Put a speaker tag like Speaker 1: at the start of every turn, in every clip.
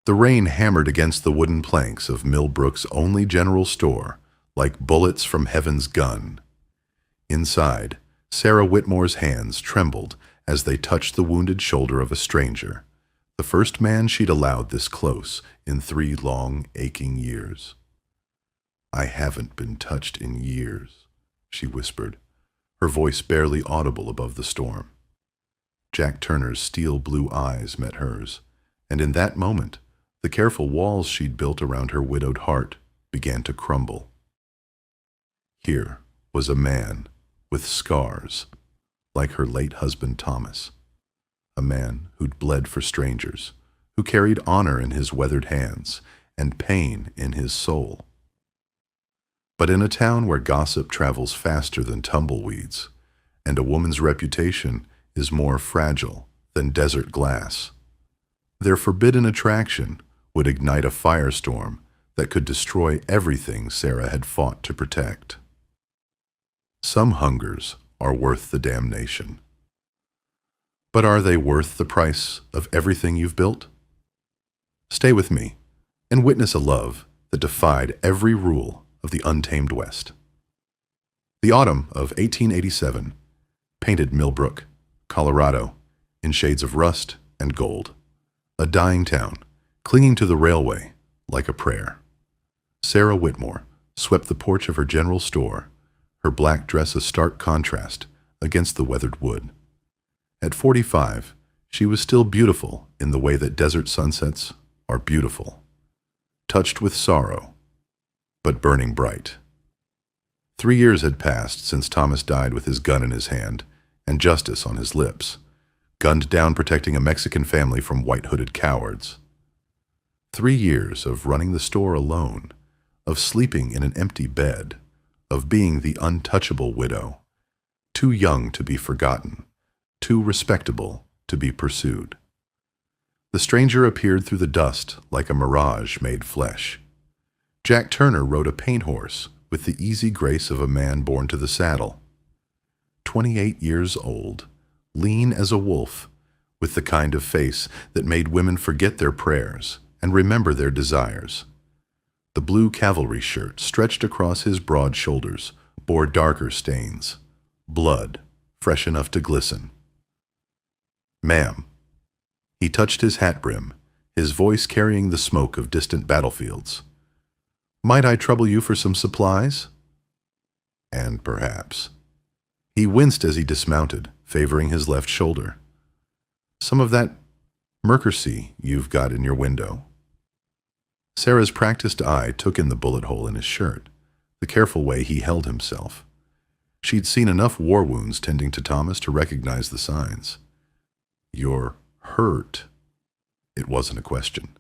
Speaker 1: The rain hammered against the wooden planks of Millbrook's only general store like bullets from heaven's gun. Inside, Sarah Whitmore's hands trembled as they touched the wounded shoulder of a stranger, the first man she'd allowed this close in 3 long, aching years. "I haven't been touched in years," she whispered, her voice barely audible above the storm. Jack Turner's steel blue eyes met hers, and in that moment, the careful walls she'd built around her widowed heart began to crumble. Here was a man with scars, like her late husband Thomas, a man who'd bled for strangers, who carried honor in his weathered hands and pain in his soul. But in a town where gossip travels faster than tumbleweeds, and a woman's reputation is more fragile than desert glass, their forbidden attraction would ignite a firestorm that could destroy everything Sarah had fought to protect. Some hungers are worth the damnation. But are they worth the price of everything you've built? Stay with me and witness a love that defied every rule of the untamed West. The autumn of 1887 painted Millbrook, Colorado, in shades of rust and gold, a dying town clinging to the railway like a prayer. Sarah Whitmore swept the porch of her general store, her black dress a stark contrast against the weathered wood. At 45, she was still beautiful in the way that desert sunsets are beautiful, touched with sorrow, but burning bright. 3 years had passed since Thomas died with his gun in his hand and justice on his lips, gunned down protecting a Mexican family from white-hooded cowards. 3 years of running the store alone, of sleeping in an empty bed, of being the untouchable widow, too young to be forgotten, too respectable to be pursued. The stranger appeared through the dust like a mirage made flesh. Jack Turner rode a paint horse with the easy grace of a man born to the saddle. 28 years old, lean as a wolf, with the kind of face that made women forget their prayers and remember their desires. The blue cavalry shirt stretched across his broad shoulders bore darker stains, blood fresh enough to glisten. "Ma'am." He touched his hat brim, his voice carrying the smoke of distant battlefields. "Might I trouble you for some supplies?" And perhaps. He winced as he dismounted, favoring his left shoulder. "Some of that mercury you've got in your window." Sarah's practiced eye took in the bullet hole in his shirt, the careful way he held himself. She'd seen enough war wounds tending to Thomas to recognize the signs. "You're hurt." It wasn't a question.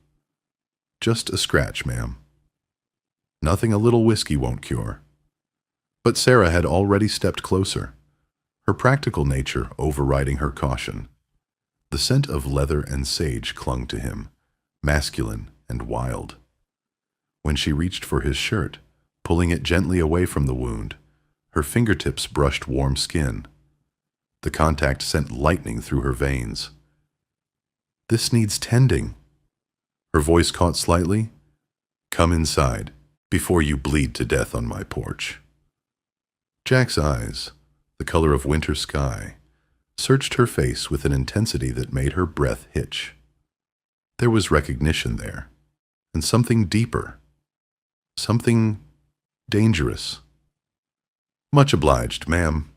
Speaker 1: "Just a scratch, ma'am." "Nothing a little whiskey won't cure." But Sarah had already stepped closer, her practical nature overriding her caution. The scent of leather and sage clung to him, masculine and wild. When she reached for his shirt, pulling it gently away from the wound, her fingertips brushed warm skin. The contact sent lightning through her veins. "This needs tending." Her voice caught slightly. "Come inside, before you bleed to death on my porch." Jack's eyes, the color of winter sky, searched her face with an intensity that made her breath hitch. There was recognition there, and something deeper, something dangerous. "Much obliged, ma'am."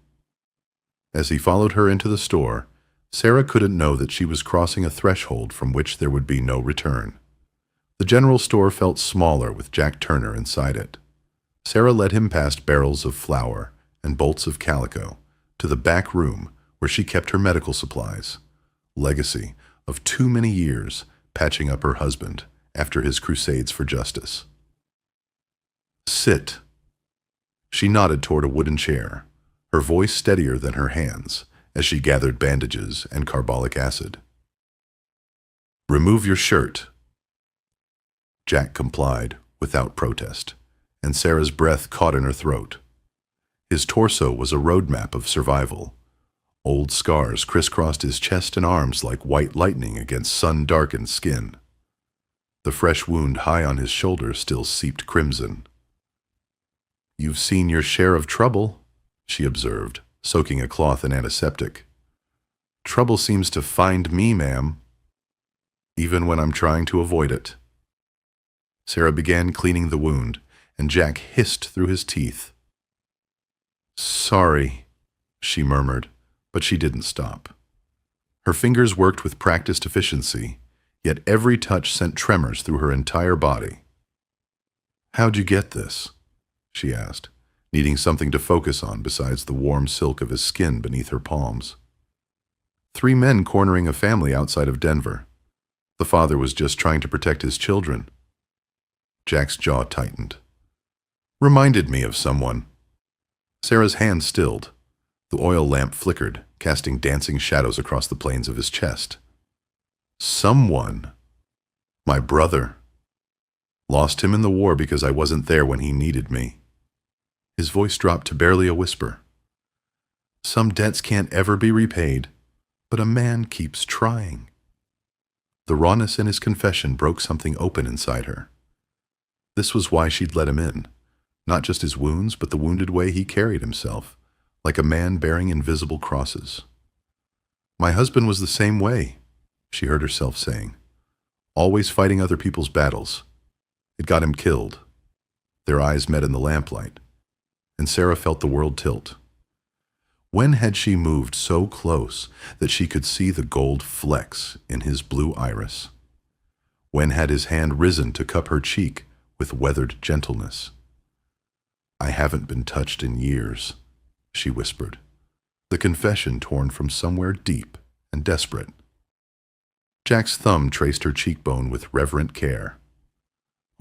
Speaker 1: As he followed her into the store, Sarah couldn't know that she was crossing a threshold from which there would be no return. The general store felt smaller with Jack Turner inside it. Sarah led him past barrels of flour and bolts of calico to the back room where she kept her medical supplies, legacy of too many years patching up her husband after his crusades for justice. "Sit." She nodded toward a wooden chair, her voice steadier than her hands as she gathered bandages and carbolic acid. "Remove your shirt." Jack complied without protest, and Sarah's breath caught in her throat. His torso was a roadmap of survival. Old scars crisscrossed his chest and arms like white lightning against sun-darkened skin. The fresh wound high on his shoulder still seeped crimson. "You've seen your share of trouble," she observed, soaking a cloth in antiseptic. "Trouble seems to find me, ma'am, even when I'm trying to avoid it." Sarah began cleaning the wound, and Jack hissed through his teeth. "Sorry," she murmured, but she didn't stop. Her fingers worked with practiced efficiency, yet every touch sent tremors through her entire body. "How'd you get this?" she asked, needing something to focus on besides the warm silk of his skin beneath her palms. "3 men cornering a family outside of Denver. The father was just trying to protect his children." Jack's jaw tightened. "Reminded me of someone." Sarah's hand stilled. The oil lamp flickered, casting dancing shadows across the planes of his chest. "Someone. My brother. Lost him in the war because I wasn't there when he needed me." His voice dropped to barely a whisper. "Some debts can't ever be repaid, but a man keeps trying." The rawness in his confession broke something open inside her. This was why she'd let him in. Not just his wounds, but the wounded way he carried himself, like a man bearing invisible crosses. "My husband was the same way," she heard herself saying. "Always fighting other people's battles. It got him killed." Their eyes met in the lamplight, and Sarah felt the world tilt. When had she moved so close that she could see the gold flecks in his blue iris? When had his hand risen to cup her cheek with weathered gentleness? "I haven't been touched in years," she whispered, the confession torn from somewhere deep and desperate. Jack's thumb traced her cheekbone with reverent care.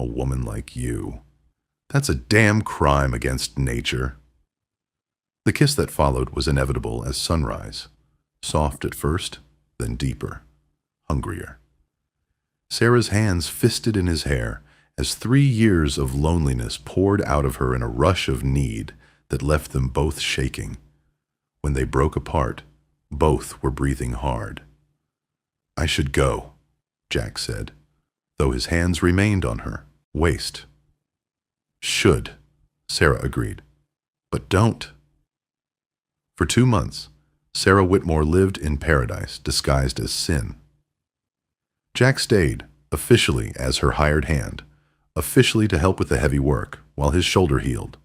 Speaker 1: "A woman like you. That's a damn crime against nature." The kiss that followed was inevitable as sunrise, soft at first, then deeper, hungrier. Sarah's hands fisted in his hair as 3 years of loneliness poured out of her in a rush of need that left them both shaking. When they broke apart, both were breathing hard. "I should go," Jack said, though his hands remained on her waist. "Should," Sarah agreed, "but don't." For 2 months, Sarah Whitmore lived in paradise disguised as sin. Jack stayed, officially as her hired hand, officially to help with the heavy work while his shoulder healed.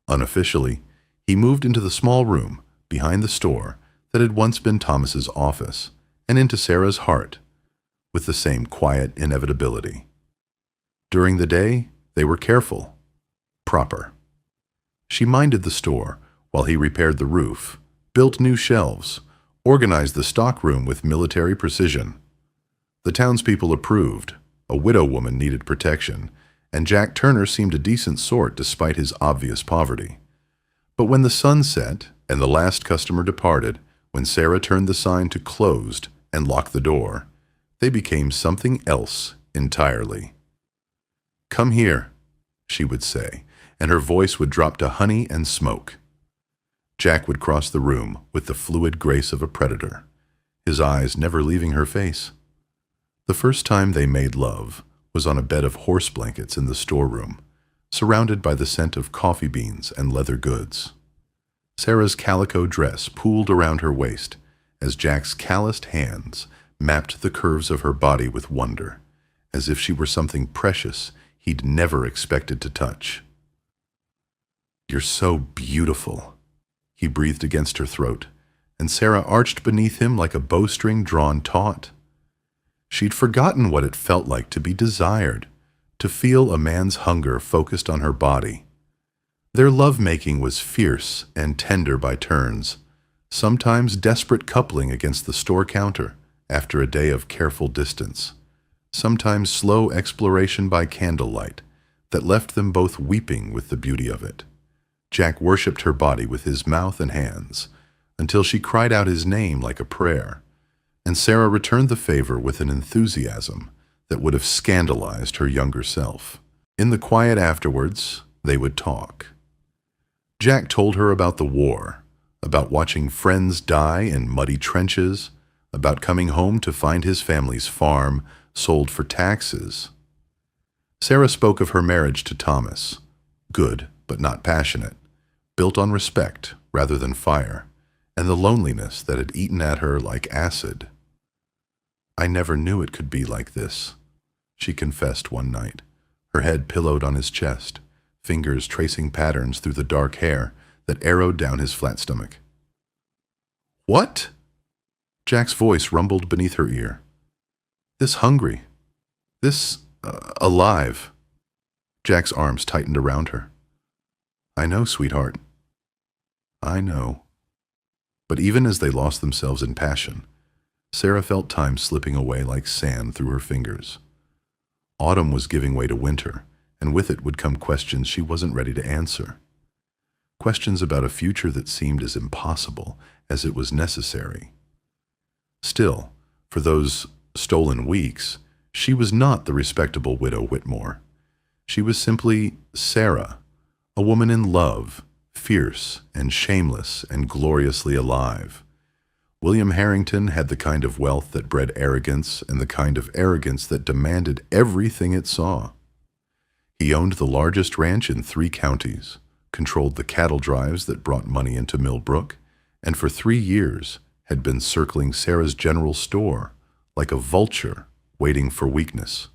Speaker 1: Unofficially, he moved into the small room behind the store that had once been Thomas's office and into Sarah's heart with the same quiet inevitability. During the day, they were careful, proper. She minded the store while he repaired the roof, built new shelves, organized the stockroom with military precision. The townspeople approved. A widow woman needed protection, and Jack Turner seemed a decent sort despite his obvious poverty. But when the sun set and the last customer departed, when Sarah turned the sign to closed and locked the door, they became something else entirely. "Come here," she would say, and her voice would drop to honey and smoke. Jack would cross the room with the fluid grace of a predator, his eyes never leaving her face. The first time they made love was on a bed of horse blankets in the storeroom, surrounded by the scent of coffee beans and leather goods. Sarah's calico dress pooled around her waist as Jack's calloused hands mapped the curves of her body with wonder, as if she were something precious he'd never expected to touch. "You're so beautiful," he breathed against her throat, and Sarah arched beneath him like a bowstring drawn taut. She'd forgotten what it felt like to be desired, to feel a man's hunger focused on her body. Their lovemaking was fierce and tender by turns, sometimes desperate coupling against the store counter after a day of careful distance, sometimes slow exploration by candlelight that left them both weeping with the beauty of it. Jack worshipped her body with his mouth and hands until she cried out his name like a prayer, and Sarah returned the favor with an enthusiasm that would have scandalized her younger self. In the quiet afterwards, they would talk. Jack told her about the war, about watching friends die in muddy trenches, about coming home to find his family's farm sold for taxes. Sarah spoke of her marriage to Thomas, good but not passionate, built on respect rather than fire, and the loneliness that had eaten at her like acid. "I never knew it could be like this," she confessed one night, her head pillowed on his chest, fingers tracing patterns through the dark hair that arrowed down his flat stomach. "What?" Jack's voice rumbled beneath her ear. "This hungry. This, alive." Jack's arms tightened around her. "I know, sweetheart. I know." But even as they lost themselves in passion, Sarah felt time slipping away like sand through her fingers. Autumn was giving way to winter, and with it would come questions she wasn't ready to answer. Questions about a future that seemed as impossible as it was necessary. Still, for those stolen weeks, she was not the respectable widow Whitmore. She was simply Sarah, a woman in love, fierce and shameless and gloriously alive. William Harrington had the kind of wealth that bred arrogance and the kind of arrogance that demanded everything it saw. He owned the largest ranch in 3 counties, controlled the cattle drives that brought money into Millbrook, and for 3 years had been circling Sarah's general store like a vulture waiting for weakness.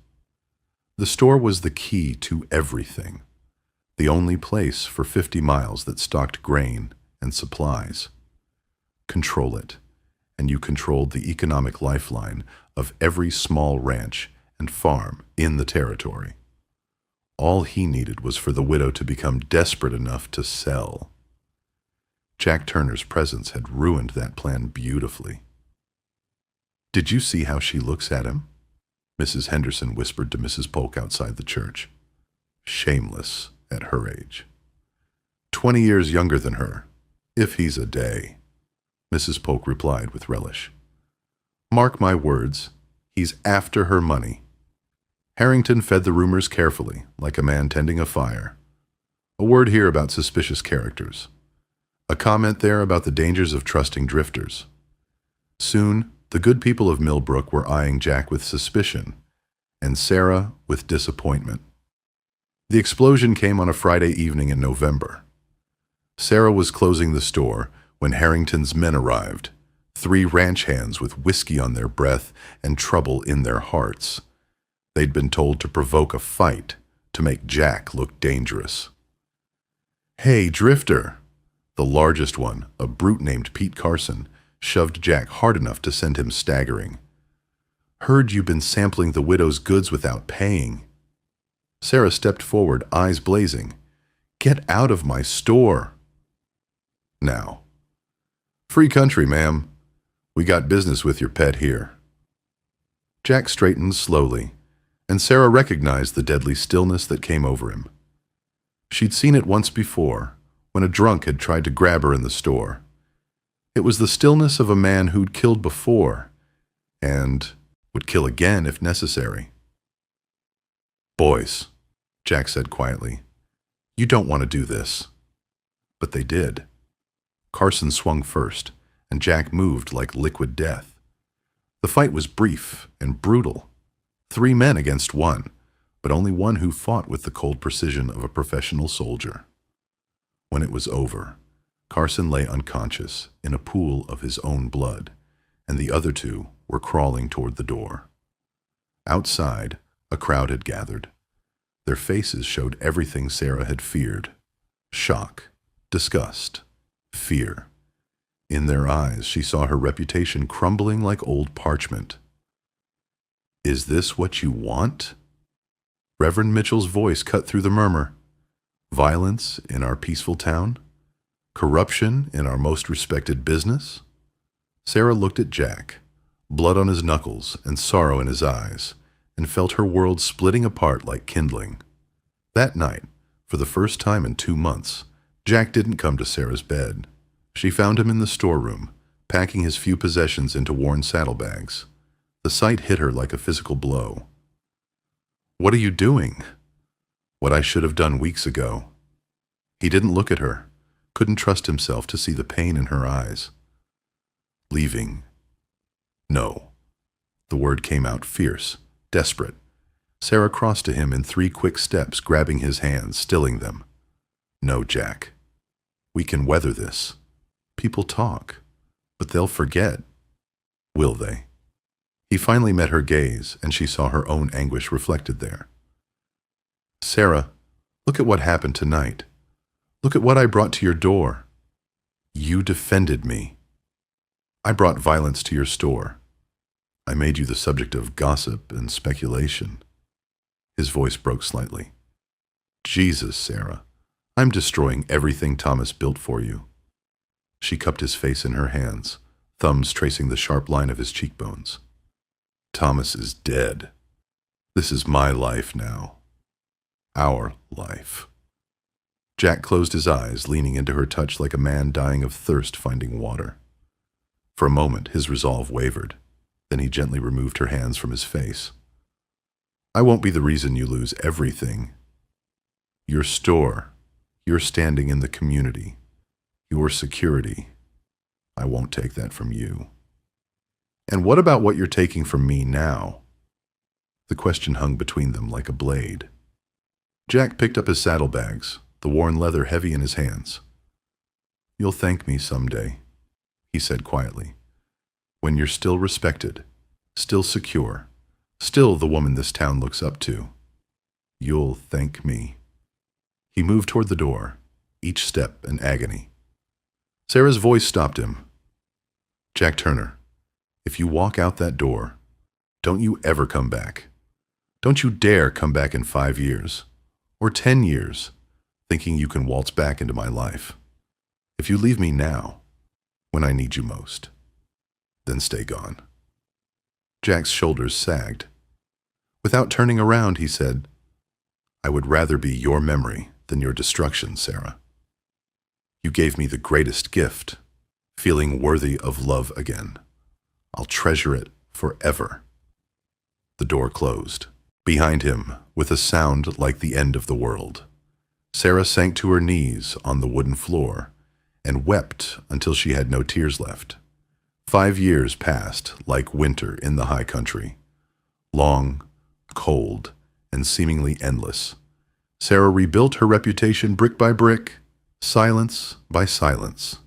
Speaker 1: The store was the key to everything, the only place for 50 miles that stocked grain and supplies. Control it, and you controlled the economic lifeline of every small ranch and farm in the territory. All he needed was for the widow to become desperate enough to sell. Jack Turner's presence had ruined that plan beautifully. "Did you see how she looks at him?" Mrs. Henderson whispered to Mrs. Polk outside the church. "Shameless at her age. 20 years younger than her, if he's a day," Mrs. Polk replied with relish. "Mark my words, he's after her money." Harrington fed the rumors carefully, like a man tending a fire. A word here about suspicious characters. A comment there about the dangers of trusting drifters. Soon, the good people of Millbrook were eyeing Jack with suspicion, and Sarah with disappointment. The explosion came on a Friday evening in November. Sarah was closing the store when Harrington's men arrived, 3 ranch hands with whiskey on their breath and trouble in their hearts. They'd been told to provoke a fight, to make Jack look dangerous. "Hey, drifter!" The largest one, a brute named Pete Carson, shoved Jack hard enough to send him staggering. "Heard you've been sampling the widow's goods without paying." Sarah stepped forward, eyes blazing. "Get out of my store!" "Now." "Free country, ma'am. We got business with your pet here." Jack straightened slowly, and Sarah recognized the deadly stillness that came over him. She'd seen it once before, when a drunk had tried to grab her in the store. It was the stillness of a man who'd killed before, and would kill again if necessary. "Boys," Jack said quietly, "you don't want to do this." But they did. Carson swung first, and Jack moved like liquid death. The fight was brief and brutal. 3 men against 1, but only one who fought with the cold precision of a professional soldier. When it was over, Carson lay unconscious in a pool of his own blood, and the other 2 were crawling toward the door. Outside, a crowd had gathered. Their faces showed everything Sarah had feared: shock, disgust, fear. In their eyes, she saw her reputation crumbling like old parchment. "Is this what you want?" Reverend Mitchell's voice cut through the murmur. "Violence in our peaceful town? Corruption in our most respected business?" Sarah looked at Jack, blood on his knuckles and sorrow in his eyes, and felt her world splitting apart like kindling. That night, for the first time in 2 months, Jack didn't come to Sarah's bed. She found him in the storeroom, packing his few possessions into worn saddlebags. The sight hit her like a physical blow. "What are you doing?" "What I should have done weeks ago." He didn't look at her, couldn't trust himself to see the pain in her eyes. "Leaving." "No." The word came out fierce, Desperate, Sarah crossed to him in 3 quick steps, grabbing his hands, stilling them. "No, Jack. We can weather this. People talk, but they'll forget. Will they?" He finally met her gaze, and she saw her own anguish reflected there. "Sarah, look at what happened tonight. Look at what I brought to your door. You defended me. I brought violence to your store. I made you the subject of gossip and speculation." His voice broke slightly. "Jesus, Sarah, I'm destroying everything Thomas built for you." She cupped his face in her hands, thumbs tracing the sharp line of his cheekbones. "Thomas is dead. This is my life now. Our life." Jack closed his eyes, leaning into her touch like a man dying of thirst finding water. For a moment, his resolve wavered. Then he gently removed her hands from his face. "I won't be the reason you lose everything. Your store, your standing in the community, your security. I won't take that from you. And what about what you're taking from me now?" The question hung between them like a blade. Jack picked up his saddlebags, the worn leather heavy in his hands. "You'll thank me someday," he said quietly. "When you're still respected, still secure, still the woman this town looks up to. You'll thank me." He moved toward the door, each step an agony. Sarah's voice stopped him. "Jack Turner, if you walk out that door, don't you ever come back. Don't you dare come back in 5 years, or 10 years, thinking you can waltz back into my life. If you leave me now, when I need you most, then stay gone." Jack's shoulders sagged. Without turning around, he said, "I would rather be your memory than your destruction, Sarah. You gave me the greatest gift, feeling worthy of love again. I'll treasure it forever." The door closed. Behind him, with a sound like the end of the world, Sarah sank to her knees on the wooden floor and wept until she had no tears left. 5 years passed like winter in the high country. Long, cold, and seemingly endless. Sarah rebuilt her reputation brick by brick, silence by silence.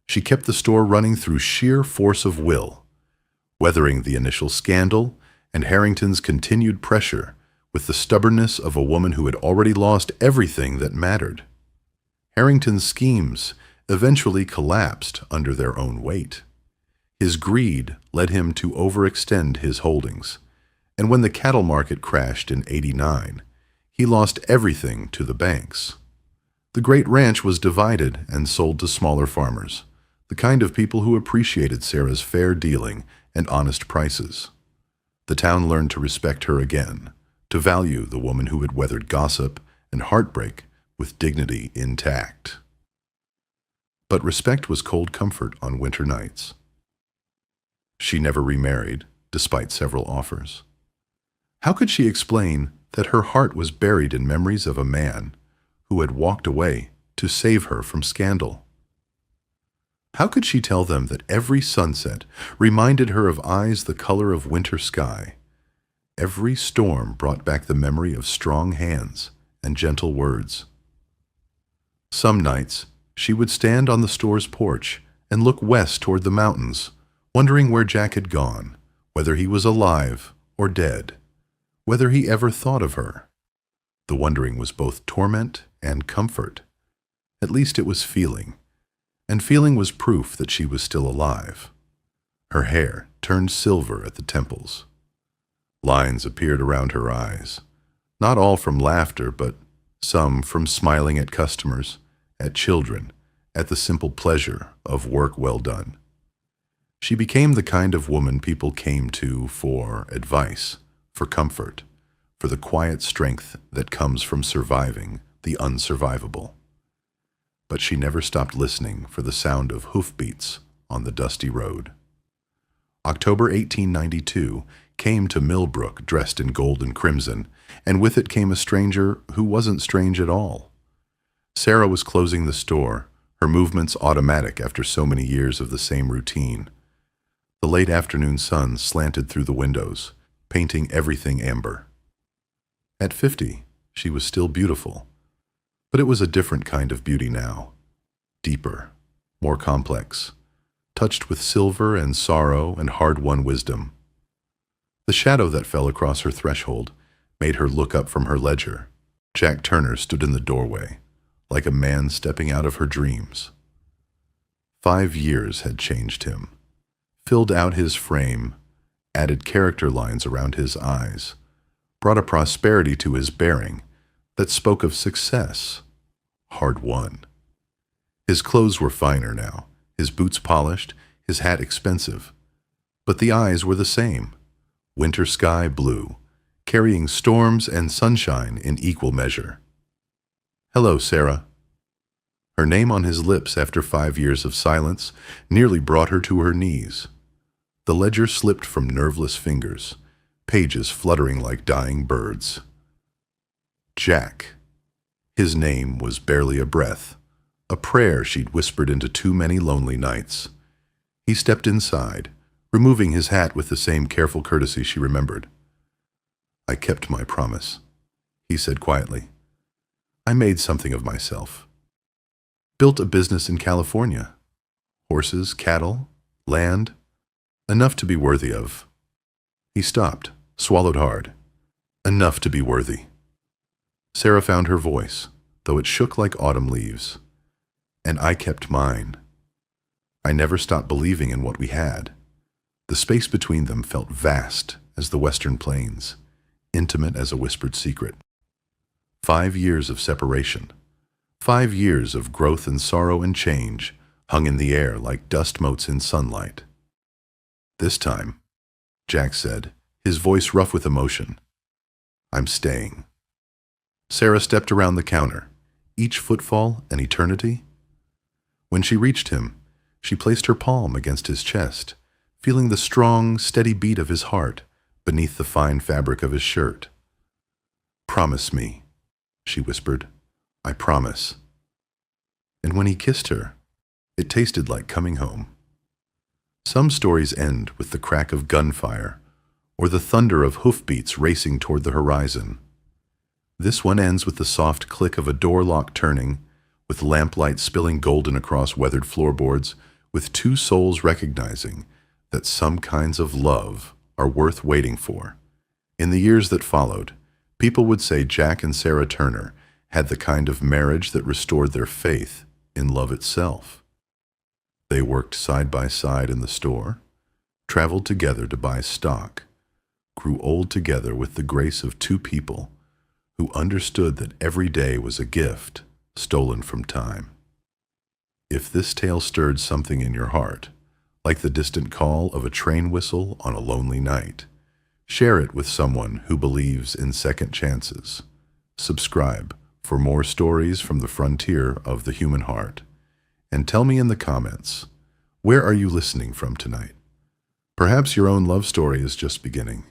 Speaker 1: She kept the store running through sheer force of will, weathering the initial scandal and Harrington's continued pressure with the stubbornness of a woman who had already lost everything that mattered. Harrington's schemes eventually collapsed under their own weight. His greed led him to overextend his holdings, and when the cattle market crashed in '89, he lost everything to the banks. The great ranch was divided and sold to smaller farmers, the kind of people who appreciated Sarah's fair dealing and honest prices. The town learned to respect her again, to value the woman who had weathered gossip and heartbreak with dignity intact. But respect was cold comfort on winter nights. She never remarried, despite several offers. How could she explain that her heart was buried in memories of a man who had walked away to save her from scandal? How could she tell them that every sunset reminded her of eyes the color of winter sky? Every storm brought back the memory of strong hands and gentle words. Some nights, she would stand on the store's porch and look west toward the mountains, wondering where Jack had gone, whether he was alive or dead, whether he ever thought of her. The wondering was both torment and comfort. At least it was feeling, and feeling was proof that she was still alive. Her hair turned silver at the temples. Lines appeared around her eyes, not all from laughter, but some from smiling at customers, at children, at the simple pleasure of work well done. She became the kind of woman people came to for advice, for comfort, for the quiet strength that comes from surviving the unsurvivable. But she never stopped listening for the sound of hoofbeats on the dusty road. October 1892 came to Millbrook dressed in gold and crimson, and with it came a stranger who wasn't strange at all. Sarah was closing the store, her movements automatic after so many years of the same routine. The late afternoon sun slanted through the windows, painting everything amber. At 50, she was still beautiful, but it was a different kind of beauty now. Deeper, more complex, touched with silver and sorrow and hard-won wisdom. The shadow that fell across her threshold made her look up from her ledger. Jack Turner stood in the doorway, like a man stepping out of her dreams. 5 years had changed him, filled out his frame, added character lines around his eyes, brought a prosperity to his bearing that spoke of success, hard won. His clothes were finer now, his boots polished, his hat expensive, but the eyes were the same, winter sky blue, carrying storms and sunshine in equal measure. "Hello, Sarah." Her name on his lips after 5 years of silence nearly brought her to her knees. The ledger slipped from nerveless fingers, pages fluttering like dying birds. Jack. His name was barely a breath, a prayer she'd whispered into too many lonely nights. He stepped inside, removing his hat with the same careful courtesy she remembered. "I kept my promise," he said quietly. "I made something of myself. Built a business in California. Horses, cattle, land, enough to be worthy of." He stopped, swallowed hard. Enough to be worthy. Sarah found her voice, though it shook like autumn leaves. "And I kept mine. I never stopped believing in what we had." The space between them felt vast as the western plains, intimate as a whispered secret. 5 years of separation. 5 years of growth and sorrow and change hung in the air like dust motes in sunlight. "This time," Jack said, his voice rough with emotion, "I'm staying." Sarah stepped around the counter, each footfall an eternity. When she reached him, she placed her palm against his chest, feeling the strong, steady beat of his heart beneath the fine fabric of his shirt. "Promise me," she whispered. "I promise." And when he kissed her, it tasted like coming home. Some stories end with the crack of gunfire or the thunder of hoofbeats racing toward the horizon. This one ends with the soft click of a door lock turning, with lamplight spilling golden across weathered floorboards, with two souls recognizing that some kinds of love are worth waiting for. In the years that followed, people would say Jack and Sarah Turner had the kind of marriage that restored their faith in love itself. They worked side by side in the store, traveled together to buy stock, grew old together with the grace of two people who understood that every day was a gift stolen from time. If this tale stirred something in your heart, like the distant call of a train whistle on a lonely night, share it with someone who believes in second chances. Subscribe for more stories from the frontier of the human heart. And tell me in the comments, where are you listening from tonight? Perhaps your own love story is just beginning.